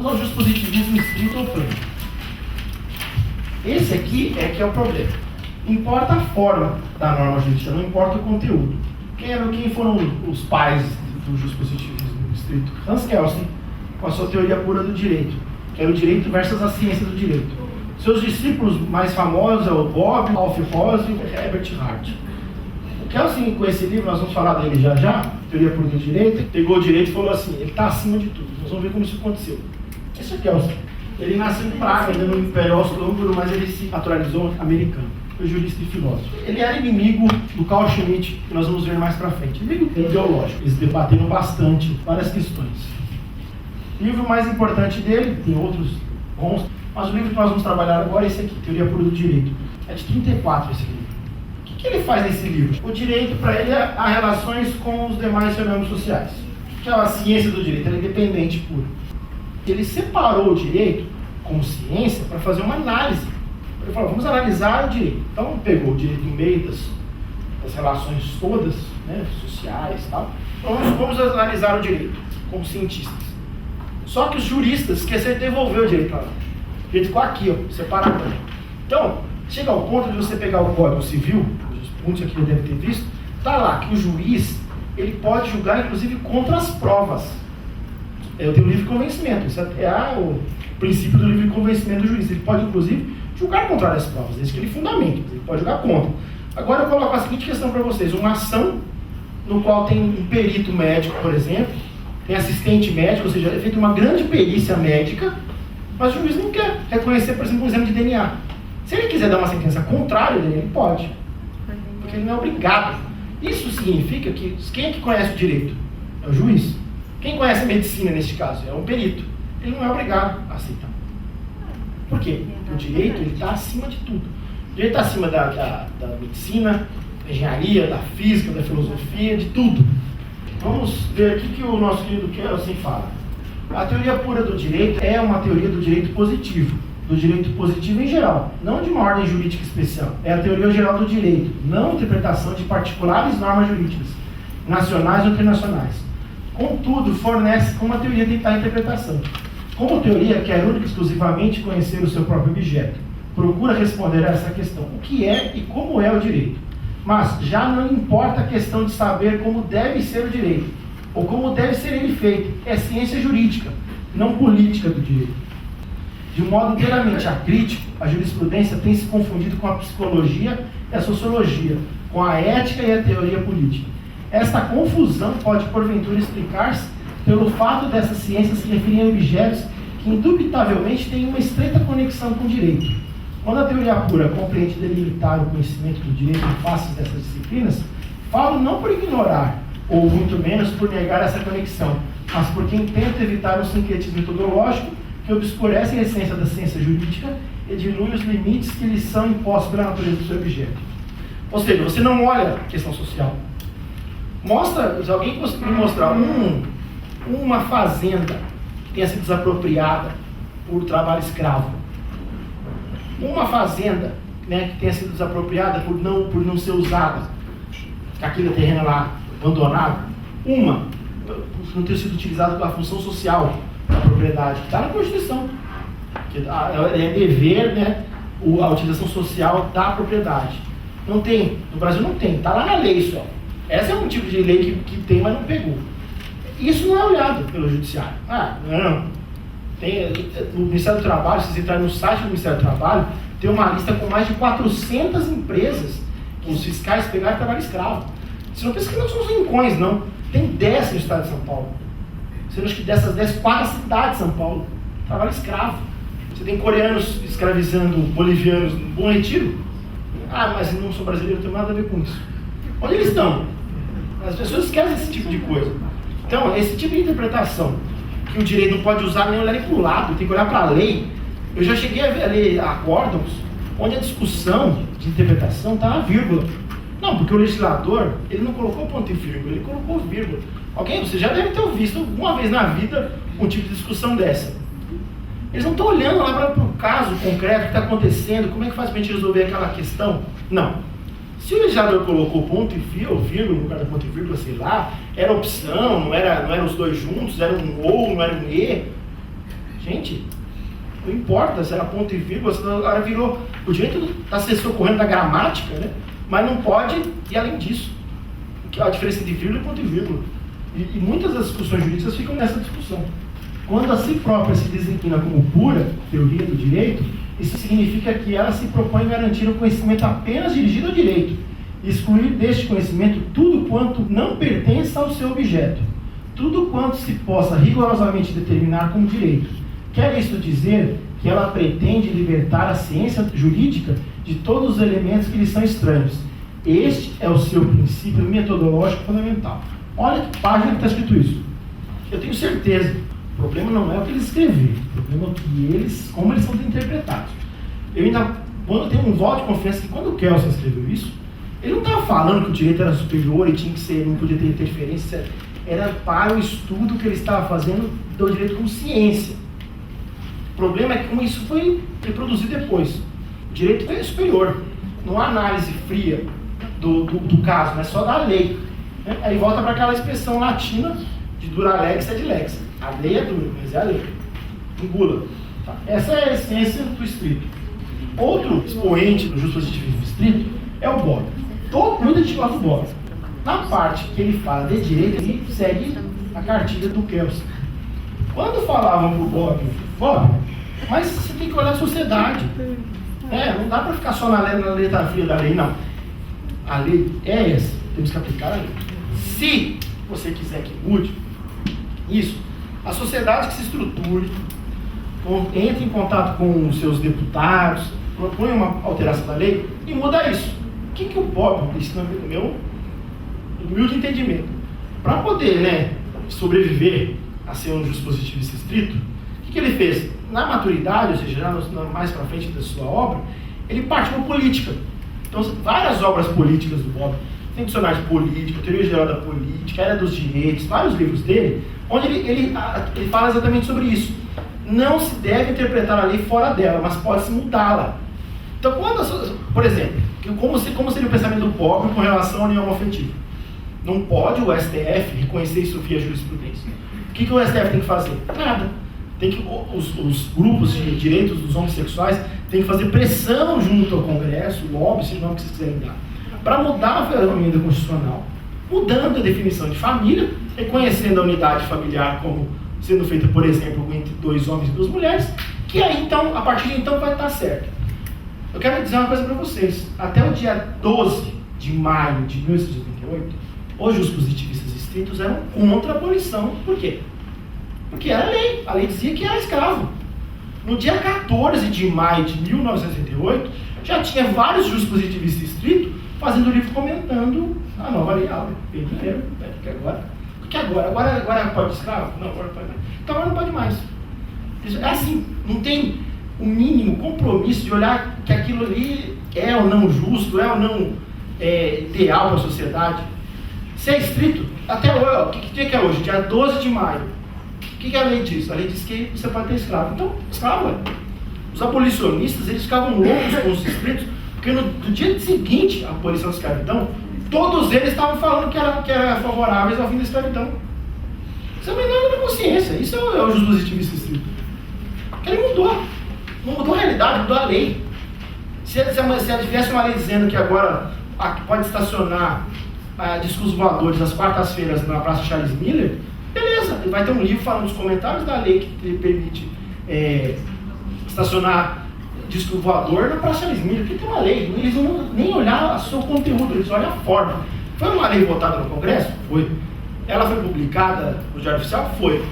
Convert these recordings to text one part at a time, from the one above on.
ao positivismo estrito ou pleno. Esse aqui é que é o problema. Importa a forma da norma jurídica, não importa o conteúdo. Quem foram os pais do positivismo estrito? Hans Kelsen, com a sua teoria pura do direito, que era o direito versus a ciência do direito. Seus discípulos mais famosos é o Bob, Alf Rose e o Herbert Hart. O Kelsen, com esse livro, nós vamos falar dele já, teoria pura do direito, pegou o direito e falou assim, ele está acima de tudo. Nós vamos ver como isso aconteceu. Esse é o Kelsen. Ele nasceu em Praga, ainda no Império Austro-Húngaro, mas ele se naturalizou americano. Foi jurista e filósofo. Ele era inimigo do Carl Schmitt, que nós vamos ver mais pra frente. Inimigo ideológico. Eles debateram bastante várias questões. O livro mais importante dele, tem outros bons, mas o livro que nós vamos trabalhar agora é esse aqui, Teoria Pura do Direito. É de 34 esse livro. O que ele faz nesse livro? O direito, para ele, há relações com os demais fenômenos sociais. O que é a ciência do direito? Ela é independente pura. Ele separou o direito como ciência para fazer uma análise. Ele falou, vamos analisar o direito. Então, pegou o direito no meio das relações todas, né, sociais e tal. Então, vamos analisar o direito como cientistas. Só que os juristas esqueceram de devolver o direito para lá. O direito ficou aqui, ó, separado. Então, chega ao ponto de você pegar o Código Civil, os pontos aqui você deve ter visto, está lá que o juiz ele pode julgar, inclusive, contra as provas. Eu tenho o livre convencimento, isso é o princípio do livre convencimento do juiz. Ele pode, inclusive, julgar contra as provas, desde que ele fundamente, ele pode julgar contra. Agora eu coloco a seguinte questão para vocês, uma ação no qual tem um perito médico, por exemplo, tem assistente médico, ou seja, é feita uma grande perícia médica, mas o juiz não quer reconhecer, por exemplo, um exame de DNA. Se ele quiser dar uma sentença contrária dele, ele pode, porque ele não é obrigado. Isso significa que quem é que conhece o direito? É o juiz. Quem conhece a medicina neste caso? É um perito. Ele não é obrigado a aceitar. Por quê? Porque o direito está acima de tudo. O direito está acima da medicina, da engenharia, da física, da filosofia, de tudo. Vamos ver aqui que o nosso querido Kelsen fala. A teoria pura do direito é uma teoria do direito positivo. Do direito positivo em geral, não de uma ordem jurídica especial. É a teoria geral do direito, não interpretação de particulares normas jurídicas, nacionais ou internacionais. Contudo, fornece uma teoria de interpretação. Como teoria, quer única e exclusivamente conhecer o seu próprio objeto. Procura responder a essa questão, o que é e como é o direito. Mas já não importa a questão de saber como deve ser o direito, ou como deve ser ele feito. É ciência jurídica, não política do direito. De um modo inteiramente acrítico, a jurisprudência tem se confundido com a psicologia e a sociologia, com a ética e a teoria política. Esta confusão pode, porventura, explicar-se pelo fato dessas ciências se referirem a objetos que, indubitavelmente, têm uma estreita conexão com o direito. Quando a teoria pura compreende delimitar o conhecimento do direito em face dessas disciplinas, falo não por ignorar, ou muito menos por negar essa conexão, mas porque intenta evitar um sincretismo metodológico que obscurece a essência da ciência jurídica e dilui os limites que lhes são impostos pela natureza do seu objeto. Ou seja, você não olha a questão social. Se alguém conseguir me mostrar uma fazenda que tenha sido desapropriada por trabalho escravo, uma fazenda, né, que tenha sido desapropriada por não ser usada, aquele terreno lá abandonado, não ter sido utilizado pela função social da propriedade, que está na Constituição, que é dever, né, a utilização social da propriedade. Não tem, no Brasil não tem, está lá na lei só. Essa é um tipo de lei que tem, mas não pegou. Isso não é olhado pelo judiciário. Não. Tem, no Ministério do Trabalho, se você entrar no site do Ministério do Trabalho, tem uma lista com mais de 400 empresas que os fiscais pegaram e trabalho escravo. Você não pensa que não são os rincões, não. Tem 10 no estado de São Paulo. Você acha que dessas 10, 4 a cidade de São Paulo. Trabalho escravo. Você tem coreanos escravizando bolivianos no Bom Retiro. Mas não sou brasileiro, não tenho nada a ver com isso. Onde eles estão? As pessoas esquecem esse tipo de coisa. Então, esse tipo de interpretação, que o direito não pode usar nem olhar para o lado, tem que olhar para a lei. Eu já cheguei a ler acórdãos onde a discussão de interpretação está na vírgula. Não, porque o legislador, ele não colocou ponto e vírgula, ele colocou vírgula. Você já deve ter visto alguma vez na vida um tipo de discussão dessa. Eles não estão olhando lá para o caso concreto que está acontecendo, como é que faz para a gente resolver aquela questão? Não. Se o legislador colocou ponto e vírgula, no lugar da ponto e vírgula, sei lá, era opção, não era os dois juntos, era um ou, não era um e. Gente, não importa se era ponto e vírgula, se agora virou. O direito está se socorrendo da gramática, né? Mas não pode ir além disso. Que é a diferença de vírgula e ponto e vírgula. E muitas das discussões jurídicas ficam nessa discussão. Quando a si própria se designa como pura teoria do direito, isso significa que ela se propõe garantir o conhecimento apenas dirigido ao direito, e excluir deste conhecimento tudo quanto não pertence ao seu objeto, tudo quanto se possa rigorosamente determinar como direito. Quer isto dizer que ela pretende libertar a ciência jurídica de todos os elementos que lhe são estranhos. Este é o seu princípio metodológico fundamental. Olha que página que está escrito isso. Eu tenho certeza. O problema não é o que eles escreveram. O problema é como eles são interpretados. Eu tenho um voto de confiança que quando o Kelsen escreveu isso, ele não estava falando que o direito era superior e tinha que ser, não podia ter interferência. Era para o estudo que ele estava fazendo do direito como ciência. O problema é que como isso foi reproduzido depois. O direito é superior. Não há análise fria do caso, mas só da lei. Aí volta para aquela expressão latina de dura lex et lex. A lei é dura, mas é a lei. Engula. Tá? Essa é a essência do estrito. Outro expoente do justpositivismo estrito é o Bobbio. Muita gente gosta do Bobbio. Na parte que ele fala de direito, ele segue a cartilha do Kelsen. Quando falavam para o Bobbio, mas você tem que olhar a sociedade. Não dá para ficar só na letra fria da lei, não. A lei é essa, temos que aplicar a lei. Se você quiser que mude isso, a sociedade que se estruture, entre em contato com os seus deputados, propõe uma alteração da lei e muda isso. O que o Bobbio ensina no meu humilde entendimento? Para poder sobreviver a ser um justpositivista estrito, o que ele fez? Na maturidade, ou seja, mais para frente da sua obra, ele parte para a política. Então, várias obras políticas do Bobbio, tem dicionário de política, teoria geral da política, era dos direitos, vários livros dele, onde ele fala exatamente sobre isso. Não se deve interpretar a lei fora dela, mas pode-se mudá-la. Então, por exemplo, como seria o pensamento do Bobbio com relação à união homoafetiva? Não pode o STF reconhecer isso via jurisprudência. O que o STF tem que fazer? Nada. Os grupos de direitos dos homossexuais têm que fazer pressão junto ao Congresso, o lobby, se não que vocês quiserem dar, para mudar a emenda constitucional, mudando a definição de família, reconhecendo a unidade familiar como sendo feita, por exemplo, entre 2 homens e 2 mulheres, que aí então, a partir de então, vai estar certo. Eu quero dizer uma coisa para vocês. Até o dia 12 de maio de 1888, os justpositivistas estritos eram contra a abolição. Por quê? Porque era lei. A lei dizia que era escravo. No dia 14 de maio de 1968, já tinha vários justpositivistas estritos fazendo livro comentando a nova lei áurea. Primeiro, porque agora pode escravo? Não, agora pode mais. Então agora não pode mais. Isso, é assim, não tem o mínimo compromisso de olhar que aquilo ali é ou não justo, é ou não ideal para a sociedade. Se é estrito, até hoje, que dia que é hoje? Dia 12 de maio. O que a lei diz? A lei diz que você pode ter escravo. Então, escravo. Os abolicionistas, eles ficavam loucos com os estritos, porque no dia seguinte à abolição da escravidão, todos eles estavam falando que era favoráveis ao fim da escravidão. Isso é uma menor consciência. Isso é o justpositivista estrito. Porque ele mudou. Não mudou a realidade, mudou a lei. Se tivesse uma lei dizendo que agora pode estacionar discos voadores às quartas-feiras na Praça Charles Miller, beleza, ele vai ter um livro falando dos comentários da lei que permite estacionar disco voador na Praça Charles Miller, porque tem uma lei, eles não vão nem olhar o seu conteúdo, eles olham a forma. Foi uma lei votada no Congresso? Foi. Ela foi publicada no Diário Oficial? Foi.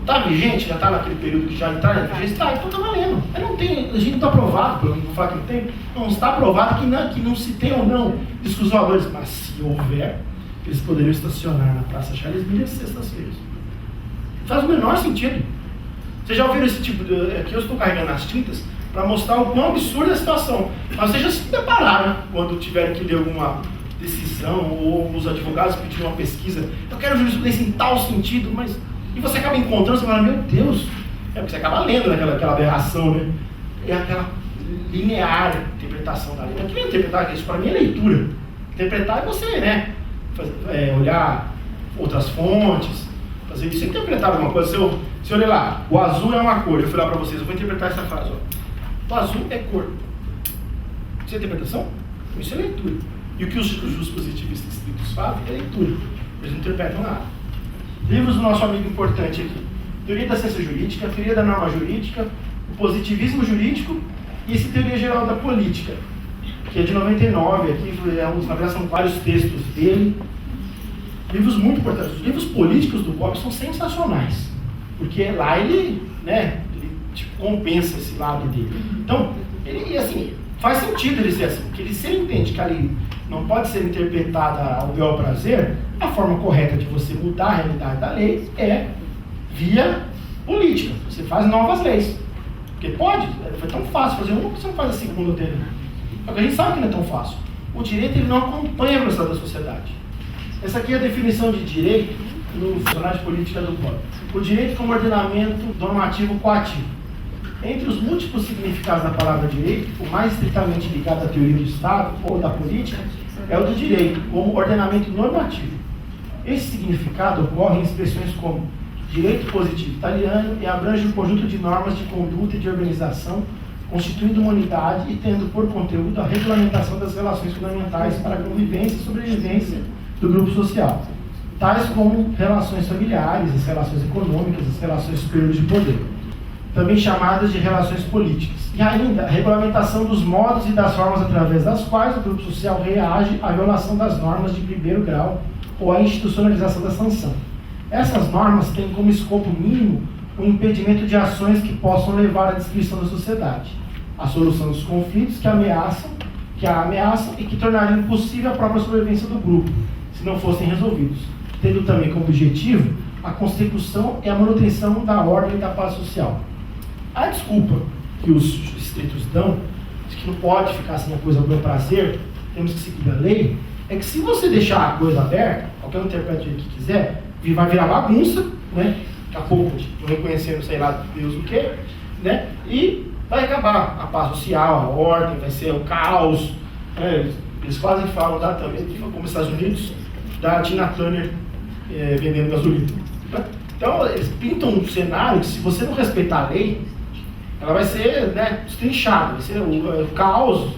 Está vigente? Já está naquele período que já está na vigência? Está, então está valendo. A gente não está aprovado, não vou falar que não tem, não está aprovado que não se tem ou não discos voadores, mas se houver, eles poderiam estacionar na Praça Charles Miller às sextas-feiras. Faz o menor sentido. Vocês já ouviram esse tipo de... Aqui eu estou carregando as tintas para mostrar o quão absurda a situação. Mas vocês já se prepararam quando tiverem que ler alguma decisão ou os advogados pediram uma pesquisa. Eu quero jurisprudência em tal sentido, mas... E você acaba encontrando, você fala, meu Deus, porque você acaba lendo aquela aberração, né? É aquela linear interpretação da lei. Não é que nem interpretar, isso para mim é leitura. Interpretar é você, né? Olhar outras fontes, fazer isso. Se eu interpretar alguma coisa, se eu ler lá, o azul é uma cor, eu fui lá para vocês, eu vou interpretar essa frase. Ó. O azul é cor. Isso é interpretação? Isso é leitura. E o que os positivistas estritos fazem é leitura. Eles não interpretam nada. Livros do nosso amigo importante aqui. Teoria da ciência jurídica, teoria da norma jurídica, o positivismo jurídico e essa teoria geral da política, que é de 99, aqui na verdade são vários textos dele. Livros muito importantes. Os livros políticos do Hobbes são sensacionais, porque lá ele tipo, compensa esse lado dele. Então, ele, assim, faz sentido ele ser assim, porque se ele entende que ali não pode ser interpretada ao bel prazer, a forma correta de você mudar a realidade da lei é via política. Você faz novas leis. Porque pode, foi tão fácil fazer uma, por que você não faz a segunda ou terceira? Só que a gente sabe que não é tão fácil. O direito ele não acompanha a velocidade da sociedade. Essa aqui é a definição de direito no dicionário de política do Código. O direito como ordenamento normativo coativo. Entre os múltiplos significados da palavra direito, o mais estritamente ligado à teoria do Estado ou da política é o do direito, como ordenamento normativo. Esse significado ocorre em expressões como direito positivo italiano e abrange um conjunto de normas de conduta e de organização, constituindo uma unidade e tendo por conteúdo a regulamentação das relações fundamentais para a convivência e sobrevivência do grupo social, tais como relações familiares, as relações econômicas, as relações superiores de poder, também chamadas de relações políticas. E ainda, a regulamentação dos modos e das formas através das quais o grupo social reage à violação das normas de primeiro grau ou à institucionalização da sanção. Essas normas têm como escopo mínimo o impedimento de ações que possam levar à destruição da sociedade, a solução dos conflitos que a ameaçam e que tornariam impossível a própria sobrevivência do grupo, se não fossem resolvidos, tendo também como objetivo a consecução e a manutenção da ordem e da paz social. A desculpa que os estritos dão, de que não pode ficar assim a coisa ao meu prazer, temos que seguir a lei, é que se você deixar a coisa aberta, qualquer um interprete o que quiser, vai virar bagunça, né? Daqui a pouco, não reconhecendo, sei lá, Deus o quê, né? E vai acabar a paz social, a ordem, vai ser o caos. Né? Eles quase falam da também, como os Estados Unidos, da Tina Turner vendendo gasolina. Então, eles pintam um cenário que, se você não respeitar a lei, ela vai ser, né, destrinchada, vai ser o caos,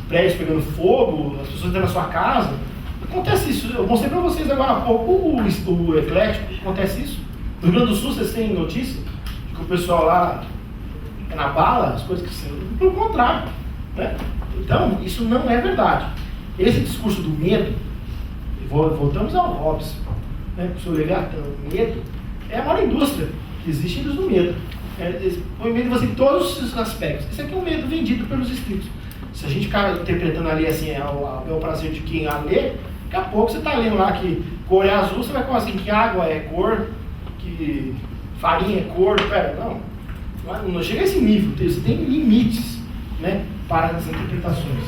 prédios pegando fogo, as pessoas dentro da sua casa. Acontece isso. Eu mostrei para vocês agora há pouco o eclético, acontece isso. No Rio Grande do Sul, vocês têm notícia de que o pessoal lá é na bala, as coisas que são. Pelo contrário. Né? Então, isso não é verdade. Esse discurso do medo, voltamos ao Hobbes, né? O senhor Leviatã, o medo é a maior indústria que existe do medo. Põe medo em você em todos os aspectos. Esse aqui é um medo vendido pelos estritos. Se a gente ficar interpretando ali assim, é o prazer de quem a lê, daqui a pouco você está lendo lá que cor é azul, você vai falar assim, que água é cor, que farinha é cor. Pera, não chega a esse nível, você tem limites, né, para as interpretações.